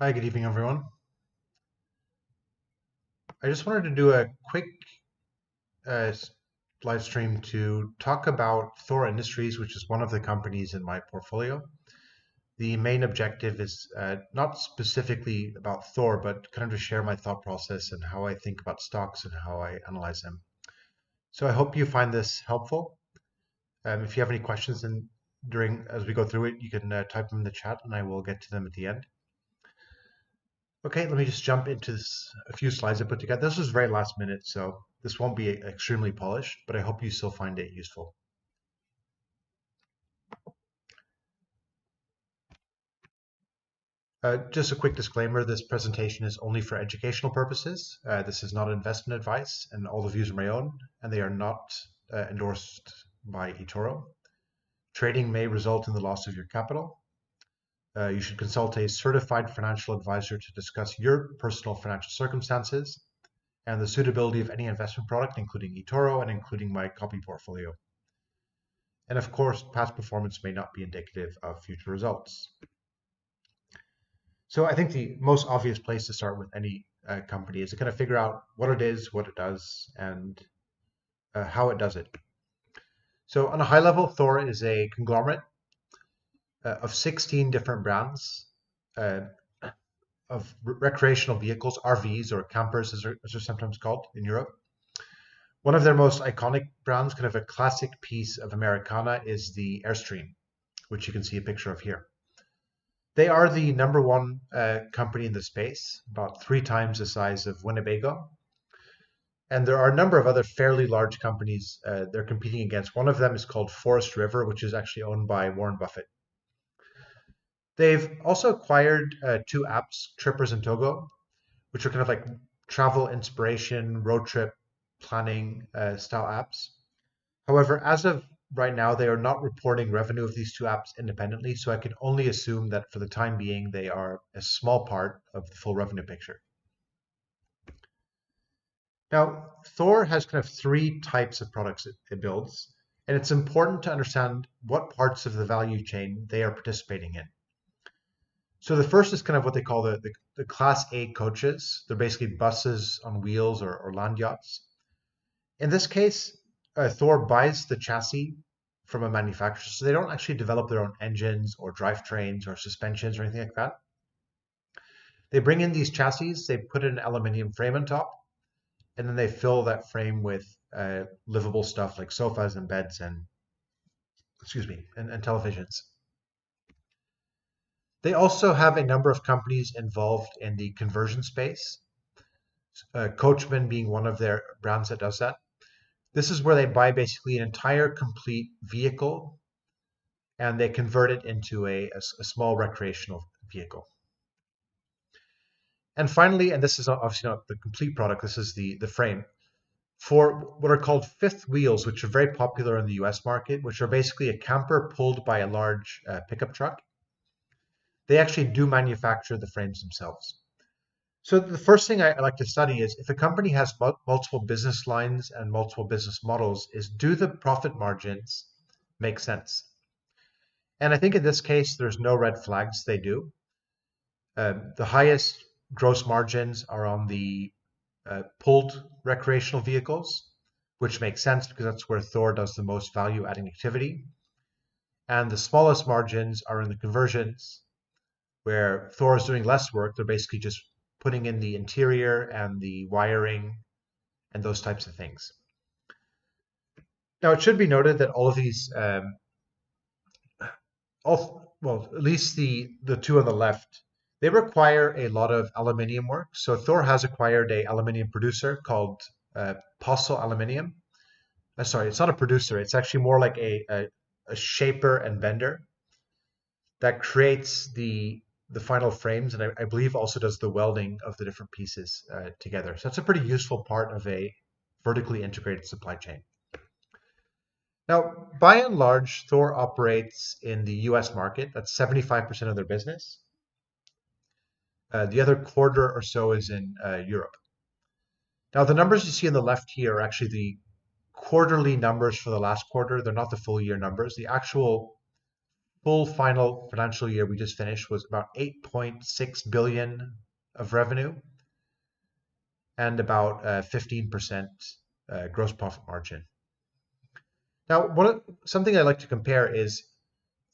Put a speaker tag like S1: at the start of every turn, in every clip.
S1: Hi, good evening, everyone. I just wanted to do a quick uh, live stream to talk about Thor Industries, which is one of the companies in my portfolio. The main objective is not specifically about Thor, but kind of to share my thought process and how I think about stocks and how I analyze them. So I hope you find this helpful. If you have any questions during as we go through it, you can type them in the chat and I will get to them at the end. Okay, let me just jump into a few slides I put together. This was very last minute, so this won't be extremely polished, but I hope you still find it useful. Just a quick disclaimer, this presentation is only for educational purposes. This is not investment advice, and all the views are my own, and they are not endorsed by eToro. Trading may result in the loss of your capital. You should consult a certified financial advisor to discuss your personal financial circumstances and the suitability of any investment product, including eToro and including my copy portfolio. And of course, past performance may not be indicative of future results. So I think the most obvious place to start with any company is to kind of figure out what it is, what it does, and how it does it. So on a high level, Thor is a conglomerate of 16 different brands uh, of recreational vehicles, RVs or campers as they're sometimes called in Europe. One of their most iconic brands, kind of a classic piece of Americana, is the Airstream, which you can see a picture of here. They are the number one company in the space, about 3 times the size of Winnebago. And there are a number of other fairly large companies they're competing against. One of them is called Forest River, which is actually owned by Warren Buffett. They've also acquired 2 apps, Trippers and Togo, which are kind of like travel inspiration, road trip planning style apps. However, as of right now, they are not reporting revenue of these 2 apps independently, so I can only assume that for the time being, they are a small part of the full revenue picture. Now, Thor has kind of 3 types of products it builds, and it's important to understand what parts of the value chain they are participating in. So the first is kind of what they call the Class A coaches. They're basically buses on wheels or land yachts. In this case, Thor buys the chassis from a manufacturer, so they don't actually develop their own engines or drivetrains or suspensions or anything like that. They bring in these chassis, they put an aluminium frame on top, and then they fill that frame with livable stuff like sofas and beds and and televisions. They also have a number of companies involved in the conversion space. Coachman being one of their brands that does that. This is where they buy basically an entire complete vehicle and they convert it into a small recreational vehicle. And finally, and this is obviously not the complete product, this is the frame, for what are called fifth wheels, which are very popular in the US market, which are basically a camper pulled by a large pickup truck. They actually do manufacture the frames themselves. So the first thing I like to study is if a company has multiple business lines and multiple business models, is do the profit margins make sense? And I think in this case, there's no red flags. They do. The highest gross margins are on the pulled recreational vehicles, which makes sense because that's where Thor does the most value adding activity. And the smallest margins are in the conversions, where Thor is doing less work. They're basically just putting in the interior and the wiring and those types of things. Now, it should be noted that all of these, well, at least the 2 on the left, they require a lot of aluminium work. So Thor has acquired a aluminium producer called Postle Aluminium. Sorry, it's not a producer. It's actually more like a shaper and bender that creates the final frames, and I believe also does the welding of the different pieces together. So that's a pretty useful part of a vertically integrated supply chain. Now, by and large, Thor operates in the US market. That's 75% of their business. The other quarter or so is in Europe. Now, the numbers you see on the left here are actually the quarterly numbers for the last quarter. They're not the full year numbers. The actual full final financial year we just finished was about 8.6 billion of revenue and about 15% gross profit margin. Now, something I like to compare is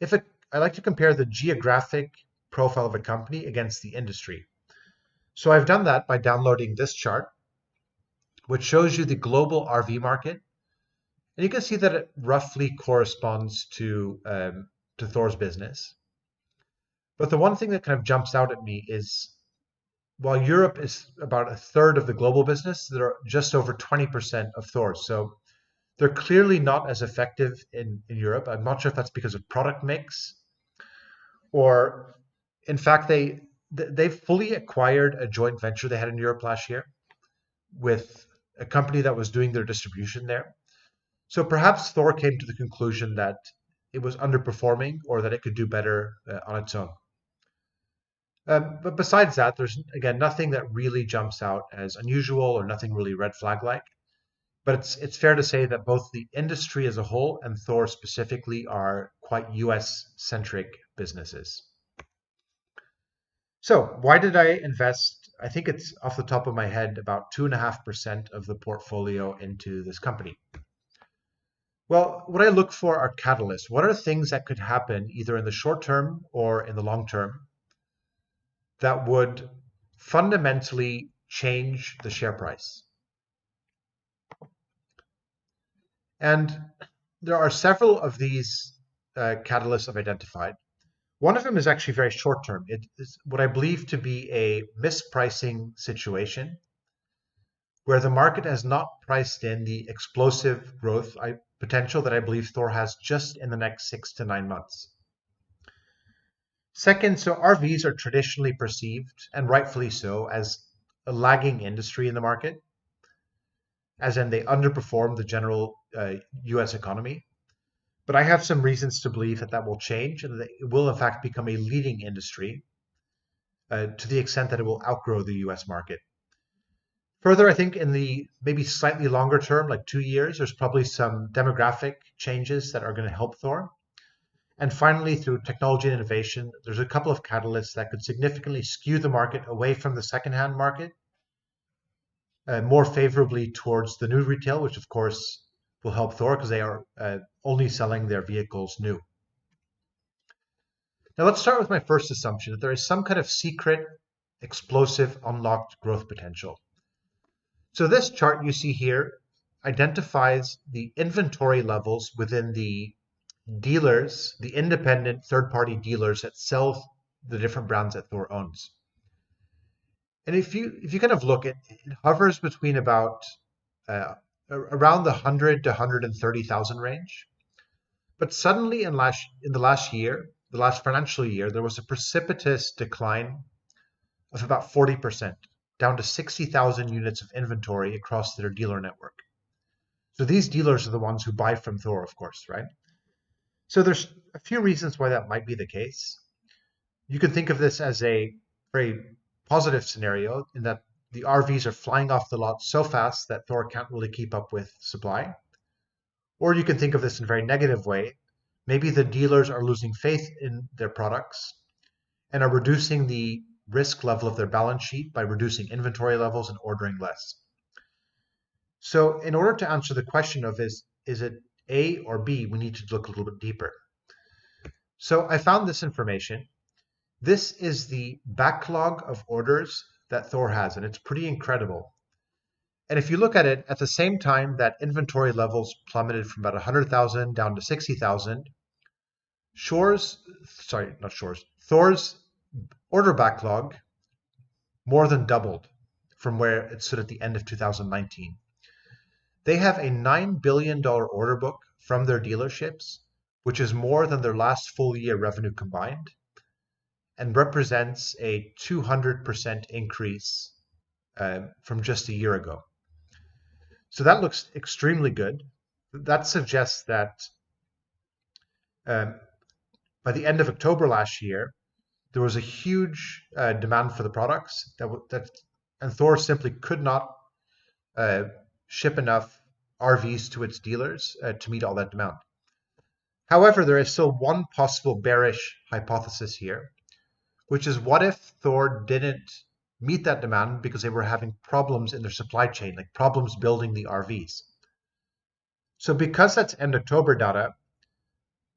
S1: I like to compare the geographic profile of a company against the industry. So I've done that by downloading this chart, which shows you the global RV market. And you can see that it roughly corresponds to Thor's business. But the one thing that kind of jumps out at me is while Europe is about a third of the global business, they're just over 20% of Thor's. So they're clearly not as effective in Europe. I'm not sure if that's because of product mix or in fact they fully acquired a joint venture they had in Europe last year with a company that was doing their distribution there. So perhaps Thor came to the conclusion that it was underperforming or that it could do better on its own. But besides that, there's again nothing that really jumps out as unusual or nothing really red flag like. But it's fair to say that both the industry as a whole and Thor specifically are quite US centric businesses. So why did I invest? I think it's off the top of my head about 2.5% of the portfolio into this company. Well, what I look for are catalysts. What are things that could happen either in the short term or in the long term that would fundamentally change the share price? And there are several of these catalysts I've identified. One of them is actually very short term. It is what I believe to be a mispricing situation where the market has not priced in the explosive growth potential that I believe Thor has just in the next 6 to 9 months. Second, so RVs are traditionally perceived, and rightfully so, as a lagging industry in the market, as in they underperform the general US economy. But I have some reasons to believe that that will change and that it will, in fact, become a leading industry to the extent that it will outgrow the US market. Further, I think in the maybe slightly longer term, like 2 years, there's probably some demographic changes that are going to help Thor. And finally, through technology and innovation, there's a couple of catalysts that could significantly skew the market away from the secondhand market, more favorably towards the new retail, which of course will help Thor because they are only selling their vehicles new. Now let's start with my first assumption that there is some kind of secret, explosive, unlocked growth potential. So this chart you see here identifies the inventory levels within the dealers, the independent third-party dealers that sell the different brands that Thor owns. And if you kind of look at it hovers between about around the 100 to 130,000 range. But suddenly in the last year, the last financial year, there was a precipitous decline of about 40%, down to 60,000 units of inventory across their dealer network. So these dealers are the ones who buy from Thor, of course, right? So there's a few reasons why that might be the case. You can think of this as a very positive scenario in that the RVs are flying off the lot so fast that Thor can't really keep up with supply. Or you can think of this in a very negative way. Maybe the dealers are losing faith in their products and are reducing the risk level of their balance sheet by reducing inventory levels and ordering less. So in order to answer the question of is it A or B, we need to look a little bit deeper. So I found this information. This is the backlog of orders that Thor has, and it's pretty incredible. And if you look at it, at the same time that inventory levels plummeted from about 100,000 down to 60,000, Thor's order backlog more than doubled from where it stood at the end of 2019. They have a $9 billion order book from their dealerships, which is more than their last full year revenue combined, and represents a 200% increase from just a year ago. So that looks extremely good. That suggests that by the end of October last year, there was a huge demand for the products and Thor simply could not ship enough RVs to its dealers to meet all that demand. However, there is still one possible bearish hypothesis here, which is what if Thor didn't meet that demand because they were having problems in their supply chain, like problems building the RVs. So because that's end October data,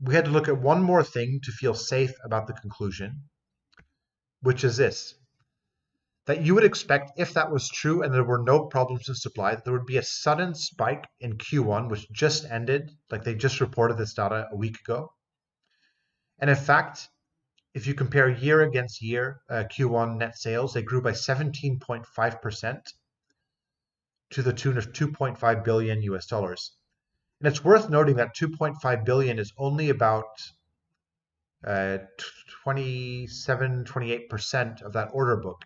S1: we had to look at one more thing to feel safe about the conclusion, which is this: that you would expect, if that was true and there were no problems in supply, that there would be a sudden spike in Q1, which just ended, like they just reported this data a week ago. And in fact, if you compare year against year, Q1 net sales, they grew by 17.5% to the tune of 2.5 billion US dollars. And it's worth noting that 2.5 billion is only about 27, 28% of that order book,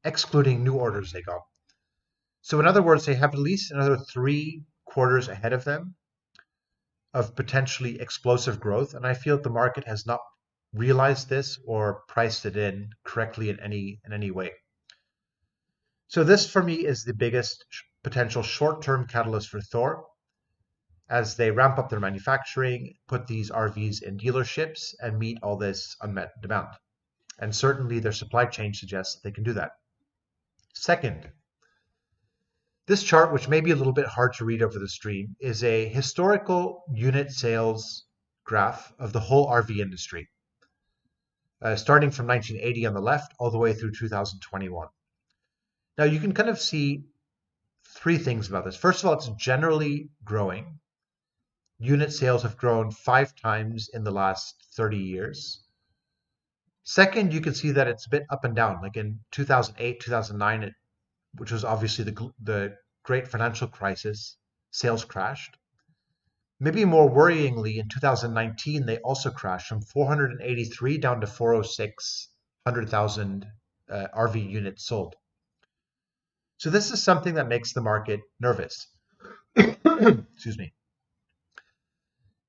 S1: excluding new orders they got. So in other words, they have at least another 3 quarters ahead of them of potentially explosive growth. And I feel that the market has not realized this or priced it in correctly in any way. So this for me is the biggest potential short-term catalyst for Thor as they ramp up their manufacturing, put these RVs in dealerships, and meet all this unmet demand. And certainly their supply chain suggests that they can do that. Second, this chart, which may be a little bit hard to read over the stream, is a historical unit sales graph of the whole RV industry, starting from 1980 on the left all the way through 2021. Now you can kind of see 3 things about this. First of all, it's generally growing. Unit sales have grown 5 times in the last 30 years. Second, you can see that it's a bit up and down. Like in 2008, 2009, which was obviously the great financial crisis, sales crashed. Maybe more worryingly, in 2019, they also crashed from 483 down to 406, 100,000 RV units sold. So this is something that makes the market nervous. Excuse me.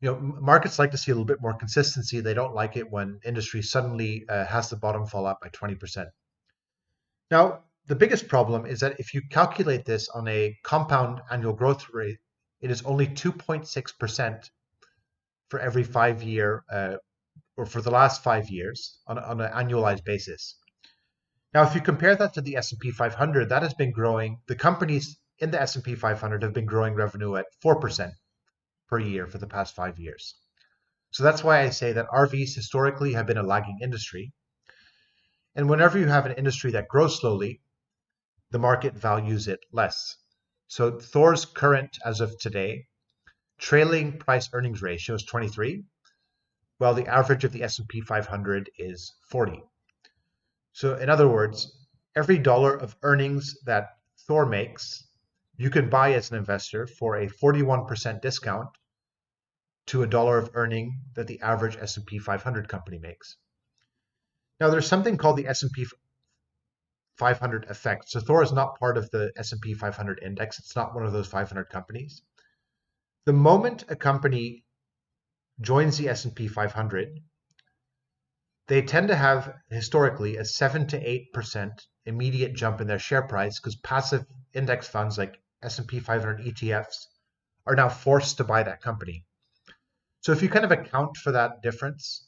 S1: Markets like to see a little bit more consistency. They don't like it when industry suddenly has the bottom fall out by 20%. Now, the biggest problem is that if you calculate this on a compound annual growth rate, it is only 2.6% for every 5-year, or for the last 5 years on an annualized basis. Now, if you compare that to the S&P 500, that has been growing. The companies in the S&P 500 have been growing revenue at 4% per year for the past 5 years. So that's why I say that RVs historically have been a lagging industry. And whenever you have an industry that grows slowly, the market values it less. So Thor's current, as of today, trailing price earnings ratio is 23, while the average of the S&P 500 is 40. So in other words, every dollar of earnings that Thor makes, you can buy as an investor for a 41% discount to a dollar of earning that the average S&P 500 company makes. Now, there's something called the S&P 500 effect. So Thor is not part of the S&P 500 index. It's not one of those 500 companies. The moment a company joins the S&P 500, they tend to have historically a 7 to 8% immediate jump in their share price because passive index funds like S&P 500 ETFs are now forced to buy that company. So if you kind of account for that difference,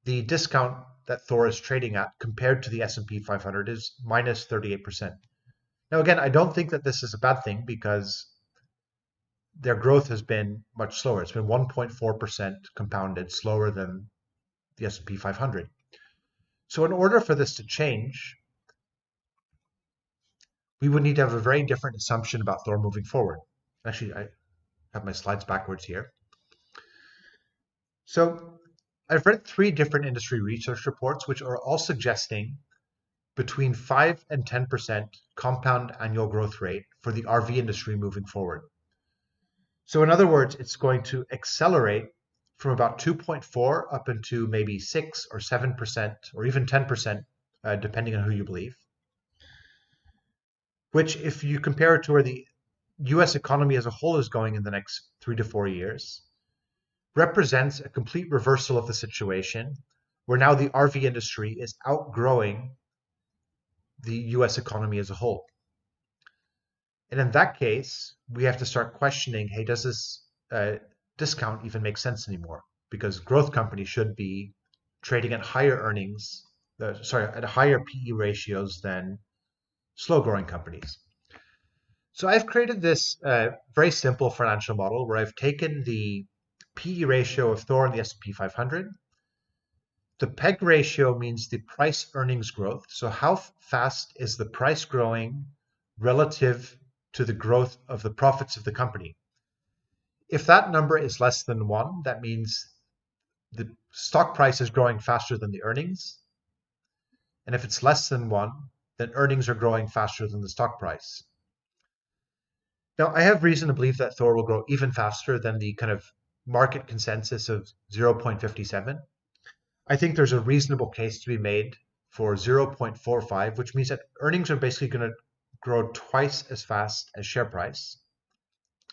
S1: the discount that Thor is trading at compared to the S&P 500 is minus 38%. Now, again, I don't think that this is a bad thing because their growth has been much slower. It's been 1.4% compounded, slower than the S&P 500. So in order for this to change, we would need to have a very different assumption about Thor moving forward. Actually, I have my slides backwards here. So I've read 3 different industry research reports, which are all suggesting between 5 and 10% compound annual growth rate for the RV industry moving forward. So in other words, it's going to accelerate from about 2.4 up into maybe 6 or 7% or even 10%, depending on who you believe. Which, if you compare it to where the US economy as a whole is going in the next 3 to 4 years, represents a complete reversal of the situation where now the RV industry is outgrowing the US economy as a whole. And in that case, we have to start questioning, hey, does this discount even make sense anymore? because growth companies should be trading at higher earnings, at higher PE ratios than slow growing companies. So I've created this very simple financial model where I've taken the PE ratio of Thor and the S&P 500. The PEG ratio means the price earnings growth. So how fast is the price growing relative to the growth of the profits of the company? If that number is less than 1, that means the stock price is growing faster than the earnings. And if it's less than 1, then earnings are growing faster than the stock price. Now, I have reason to believe that Thor will grow even faster than the kind of market consensus of 0.57. I think there's a reasonable case to be made for 0.45, which means that earnings are basically going to grow twice as fast as share price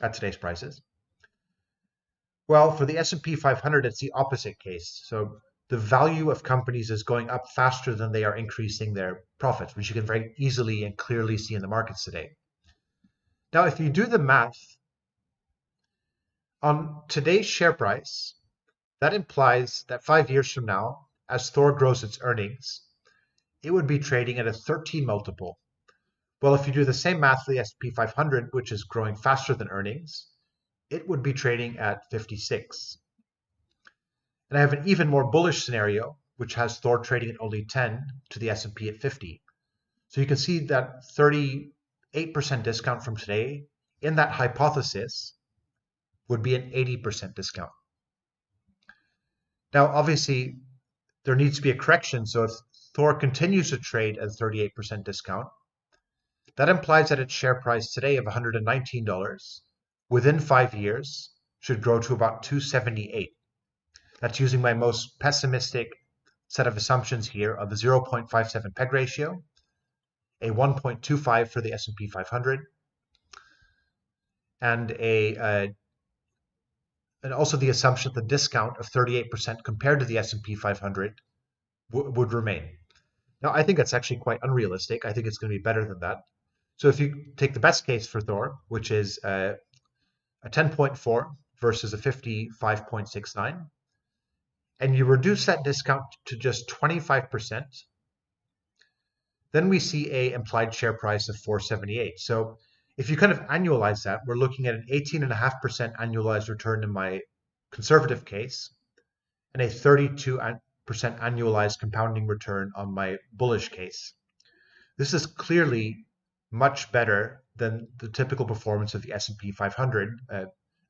S1: at today's prices. Well, for the S&P 500, it's the opposite case. So the value of companies is going up faster than they are increasing their profits, which you can very easily and clearly see in the markets today. Now, if you do the math on today's share price, that implies that 5 years from now, as Thor grows its earnings, it would be trading at a 13 multiple. Well, if you do the same math for the S&P 500, which is growing faster than earnings, it would be trading at 56. And I have an even more bullish scenario, which has Thor trading at only 10 to the S&P at 50. So you can see that 38% discount from today in that hypothesis would be an 80% discount. Now, obviously, there needs to be a correction. So if Thor continues to trade at a 38% discount, that implies that its share price today of $119 within 5 years should grow to about 278. That's using my most pessimistic set of assumptions here of a 0.57 PEG ratio, a 1.25 for the S&P 500, and also the assumption that the discount of 38% compared to the S&P 500 would remain. Now, I think that's actually quite unrealistic. I think it's going to be better than that. So if you take the best case for Thor, which is a 10.4 versus a 55.69, and you reduce that discount to just 25%, then we see a implied share price of 478. So if you kind of annualize that, we're looking at an 18.5% annualized return in my conservative case and a 32% annualized compounding return on my bullish case. This is clearly much better than the typical performance of the S&P 500,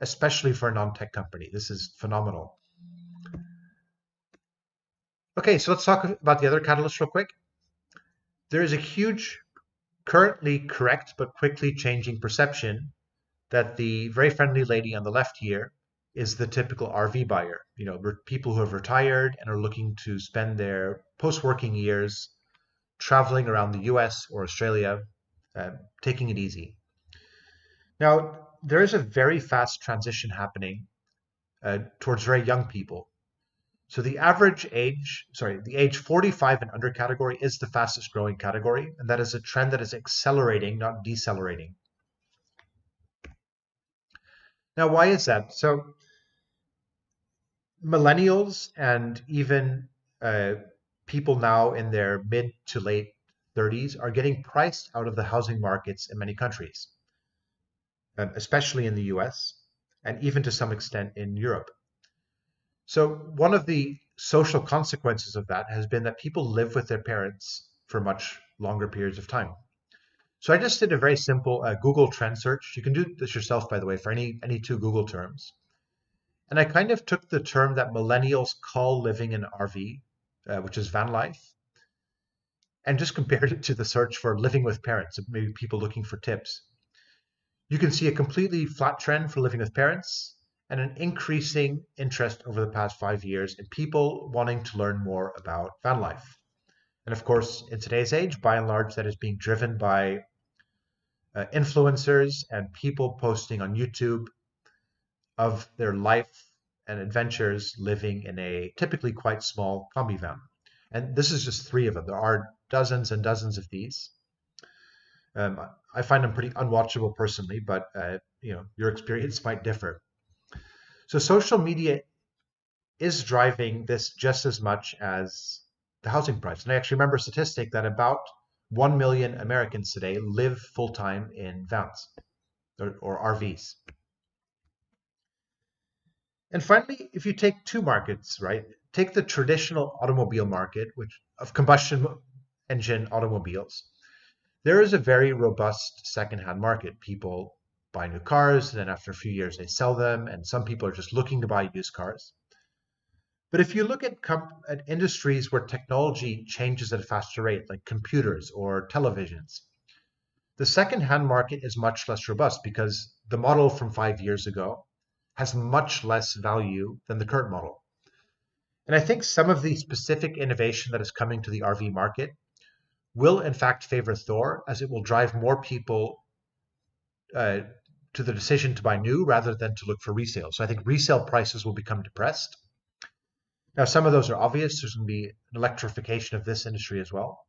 S1: especially for a non-tech company. This is phenomenal. Okay, so let's talk about the other catalyst real quick. There is a huge, currently correct but quickly changing perception that the very friendly lady on the left here is the typical RV buyer. You know, people who have retired and are looking to spend their post-working years traveling around the US or Australia, taking it easy. Now, there is a very fast transition happening towards very young people. So the age 45 and under category is the fastest growing category, and that is a trend that is accelerating, not decelerating. Now, why is that? So millennials and even people now in their mid to late 30s are getting priced out of the housing markets in many countries, especially in the US, and even to some extent in Europe. So one of the social consequences of that has been that people live with their parents for much longer periods of time. So I just did a very simple Google trend search. You can do this yourself, by the way, for any two Google terms. And I kind of took the term that millennials call living in an RV, which is van life, and just compared it to the search for living with parents, maybe people looking for tips. You can see a completely flat trend for living with parents and an increasing interest over the past 5 years in people wanting to learn more about van life. And of course, in today's age, by and large, that is being driven by influencers and people posting on YouTube of their life and adventures living in a typically quite small combi van. And this is just 3 of them. There are dozens and dozens of these. I find them pretty unwatchable personally, but your experience might differ. So social media is driving this just as much as the housing price. And I actually remember a statistic that about 1 million Americans today live full time in vans or RVs. And finally, if you take two markets, right, take the traditional automobile market, which of combustion engine automobiles, there is a very robust secondhand market. People buy new cars, and then after a few years they sell them, and some people are just looking to buy used cars. But if you look at industries where technology changes at a faster rate, like computers or televisions, the secondhand market is much less robust because the model from 5 years ago has much less value than the current model. And I think some of the specific innovation that is coming to the RV market will in fact favor Thor, as it will drive more people uh, to the decision to buy new rather than to look for resale. So I think resale prices will become depressed. Now, some of those are obvious. There's going to be an electrification of this industry as well.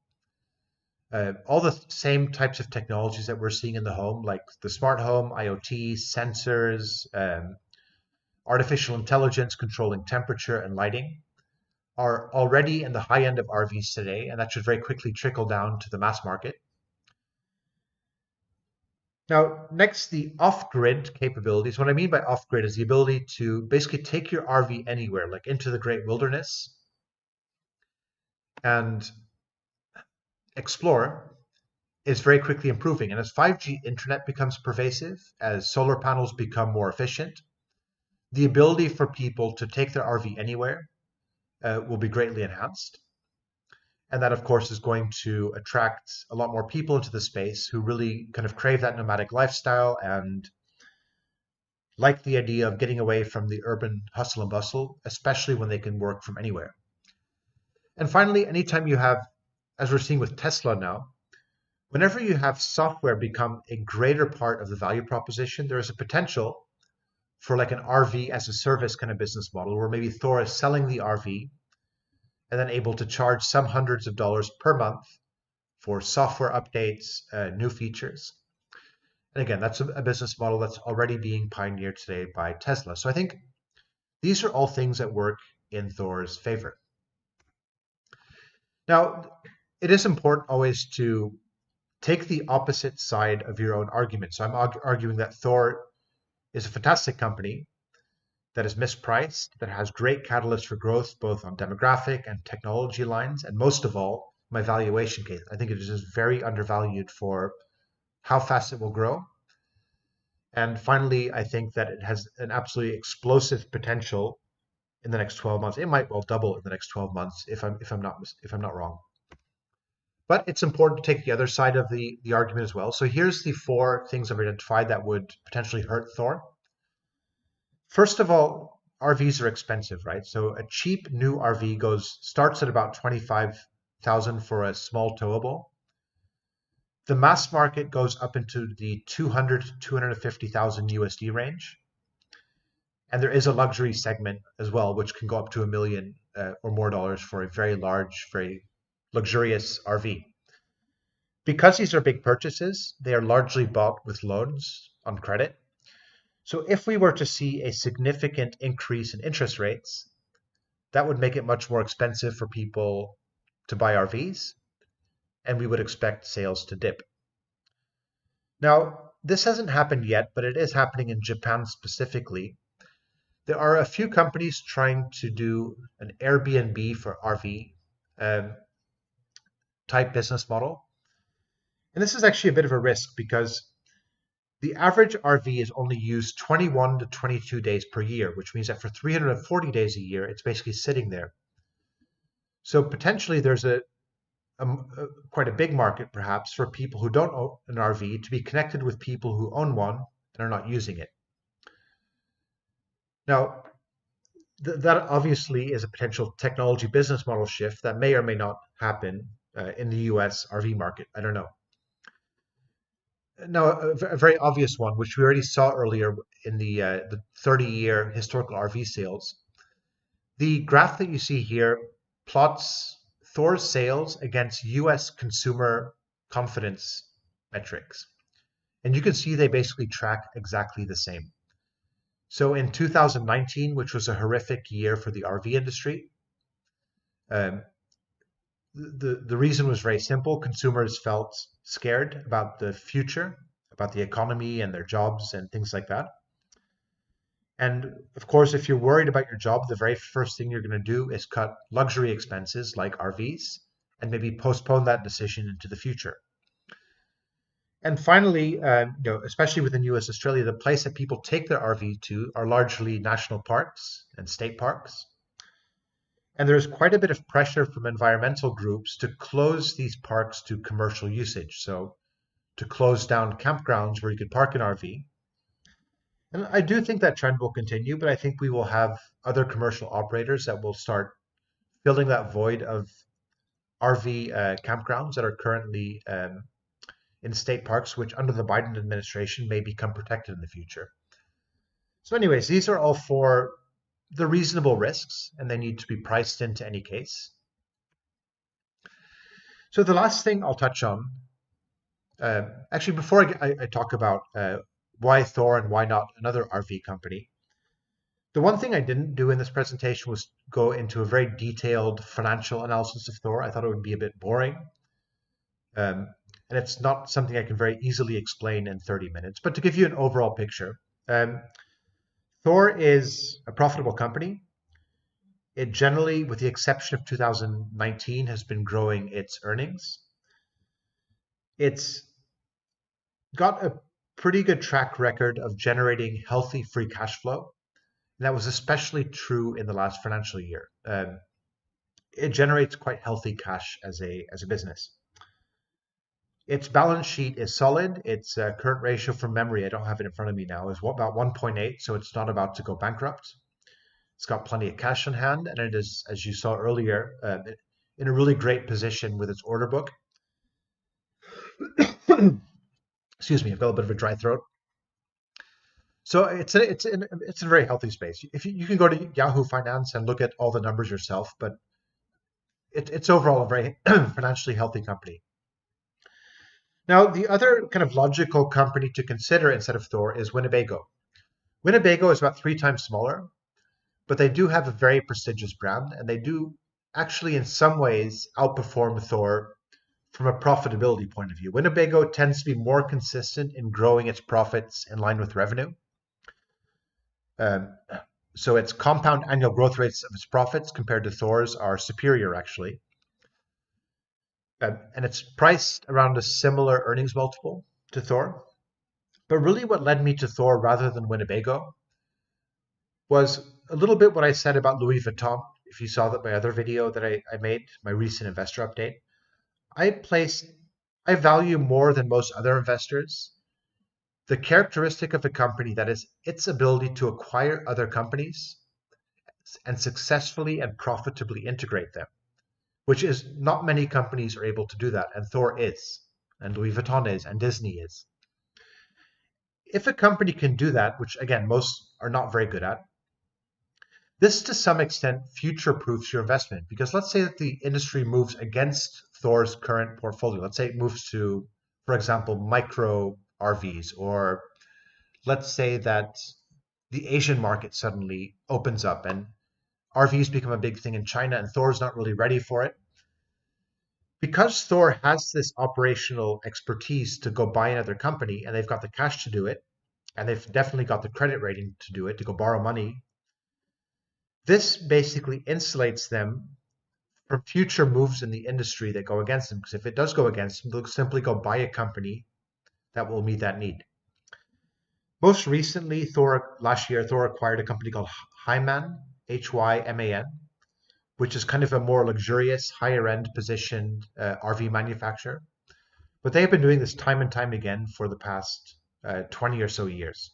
S1: All the same types of technologies that we're seeing in the home, like the smart home, IoT, sensors, artificial intelligence controlling temperature and lighting, are already in the high end of RVs today, and that should very quickly trickle down to the mass market. Now, next, the off-grid capabilities. What I mean by off-grid is the ability to basically take your RV anywhere, like into the great wilderness, and explore, is very quickly improving. And as 5G internet becomes pervasive, as solar panels become more efficient, the ability for people to take their RV anywhere will be greatly enhanced. And that, of course, is going to attract a lot more people into the space who really kind of crave that nomadic lifestyle and like the idea of getting away from the urban hustle and bustle, especially when they can work from anywhere. And finally, anytime you have, as we're seeing with Tesla now, whenever you have software become a greater part of the value proposition, there is a potential for like an RV as a service kind of business model where maybe Thor is selling the RV and then able to charge some hundreds of dollars per month for software updates, new features. And again, that's a business model that's already being pioneered today by Tesla. So I think these are all things that work in Thor's favor. Now, it is important always to take the opposite side of your own argument. So I'm arguing that Thor is a fantastic company that is mispriced, that has great catalysts for growth, both on demographic and technology lines, and most of all, my valuation case. I think it is just very undervalued for how fast it will grow. And finally, I think that it has an absolutely explosive potential in the next 12 months. It might well double in the next 12 months if I'm not wrong. But it's important to take the other side of the argument as well. So here's the four things I've identified that would potentially hurt Thor. First of all, RVs are expensive, right? So a cheap new RV starts at about 25,000 for a small towable. The mass market goes up into the 200 to 250,000 USD range. And there is a luxury segment as well, which can go up to $1 million or more dollars for a very large, very luxurious RV. Because these are big purchases, they are largely bought with loans on credit. So if we were to see a significant increase in interest rates, that would make it much more expensive for people to buy RVs, and we would expect sales to dip. Now, this hasn't happened yet, but it is happening in Japan specifically. There are a few companies trying to do an Airbnb for RV type business model. And this is actually a bit of a risk because the average RV is only used 21 to 22 days per year, which means that for 340 days a year, it's basically sitting there. So potentially there's quite a big market perhaps for people who don't own an RV to be connected with people who own one and are not using it. Now, that obviously is a potential technology business model shift that may or may not happen in the US RV market. I don't know. Now, a very obvious one, which we already saw earlier in the 30-year historical RV sales. The graph that you see here plots Thor's sales against US consumer confidence metrics. And you can see they basically track exactly the same. So in 2019, which was a horrific year for the RV industry, um, the reason was very simple. Consumers felt scared about the future, about the economy and their jobs and things like that. And of course, if you're worried about your job, the very first thing you're going to do is cut luxury expenses like RVs and maybe postpone that decision into the future. And finally, especially within US Australia, the place that people take their RV to are largely national parks and state parks. And there's quite a bit of pressure from environmental groups to close these parks to commercial usage. So to close down campgrounds where you could park an RV. And I do think that trend will continue, but I think we will have other commercial operators that will start filling that void of RV campgrounds that are currently in state parks, which under the Biden administration may become protected in the future. So anyways, these are all for the reasonable risks, and they need to be priced into any case. So the last thing I'll touch on, actually, before I talk about why Thor and why not another RV company, the one thing I didn't do in this presentation was go into a very detailed financial analysis of Thor. I thought it would be a bit boring. And it's not something I can very easily explain in 30 minutes. But to give you an overall picture, Thor is a profitable company. It generally, with the exception of 2019, has been growing its earnings. It's got a pretty good track record of generating healthy free cash flow. And that was especially true in the last financial year. It generates quite healthy cash as a business. Its balance sheet is solid. Its current ratio from memory, I don't have it in front of me now, is about 1.8, so it's not about to go bankrupt. It's got plenty of cash on hand, and it is, as you saw earlier, in a really great position with its order book. Excuse me, I've got a little bit of a dry throat. So it's a very healthy space. If you can go to Yahoo Finance and look at all the numbers yourself, but it's overall a very financially healthy company. Now, the other kind of logical company to consider instead of Thor is Winnebago. Winnebago is about 3 times smaller, but they do have a very prestigious brand, and they do actually, in some ways, outperform Thor from a profitability point of view. Winnebago tends to be more consistent in growing its profits in line with revenue. Um, so its compound annual growth rates of its profits compared to Thor's are superior, actually. And it's priced around a similar earnings multiple to Thor. But really what led me to Thor rather than Winnebago was a little bit what I said about Louis Vuitton. If you saw that my other video that I made, my recent investor update, I value more than most other investors the characteristic of a company that is its ability to acquire other companies and successfully and profitably integrate them, which is not many companies are able to do that. And Thor is, and Louis Vuitton is, and Disney is. If a company can do that, which again, most are not very good at, this to some extent future-proofs your investment, because let's say that the industry moves against Thor's current portfolio. Let's say it moves to, for example, micro RVs, or let's say that the Asian market suddenly opens up and RVs become a big thing in China and Thor's not really ready for it. Because Thor has this operational expertise to go buy another company and they've got the cash to do it, and they've definitely got the credit rating to do it, to go borrow money, this basically insulates them from future moves in the industry that go against them. Because if it does go against them, they'll simply go buy a company that will meet that need. Most recently, last year, Thor acquired a company called Hyman, Hyman, which is kind of a more luxurious, higher end positioned RV manufacturer. But they have been doing this time and time again for the past 20 or so years.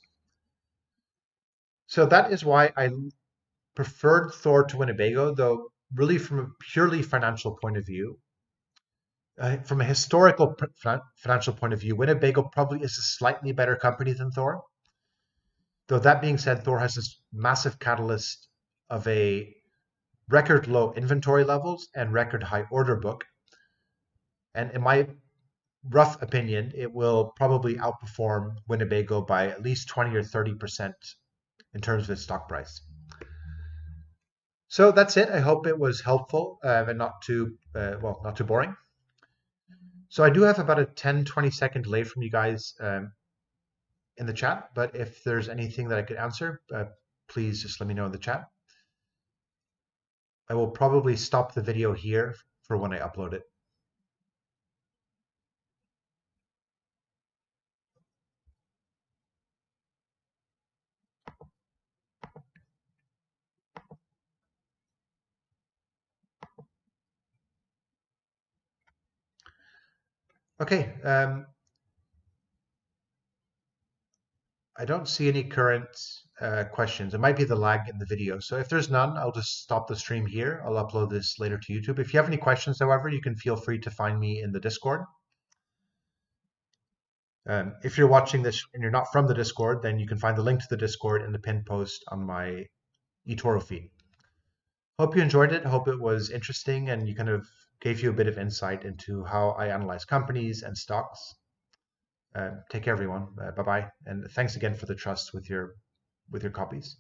S1: So that is why I preferred Thor to Winnebago, though really from a purely financial point of view, from a historical financial point of view, Winnebago probably is a slightly better company than Thor. Though that being said, Thor has this massive catalyst of a record low inventory levels and record high order book. And in my rough opinion, it will probably outperform Winnebago by at least 20 or 30% in terms of its stock price. So that's it. I hope it was helpful and not too not too boring. So I do have about a 10-20 second delay from you guys in the chat, but if there's anything that I could answer, please just let me know in the chat. I will probably stop the video here for when I upload it. Okay, I don't see any current questions. It might be the lag in the video. So if there's none, I'll just stop the stream here. I'll upload this later to YouTube. If you have any questions, however, you can feel free to find me in the Discord. If you're watching this and you're not from the Discord, then you can find the link to the Discord in the pinned post on my eToro feed. Hope you enjoyed it. Hope it was interesting and you kind of gave you a bit of insight into how I analyze companies and stocks. Take care, everyone. Bye-bye. And thanks again for the trust with your copies.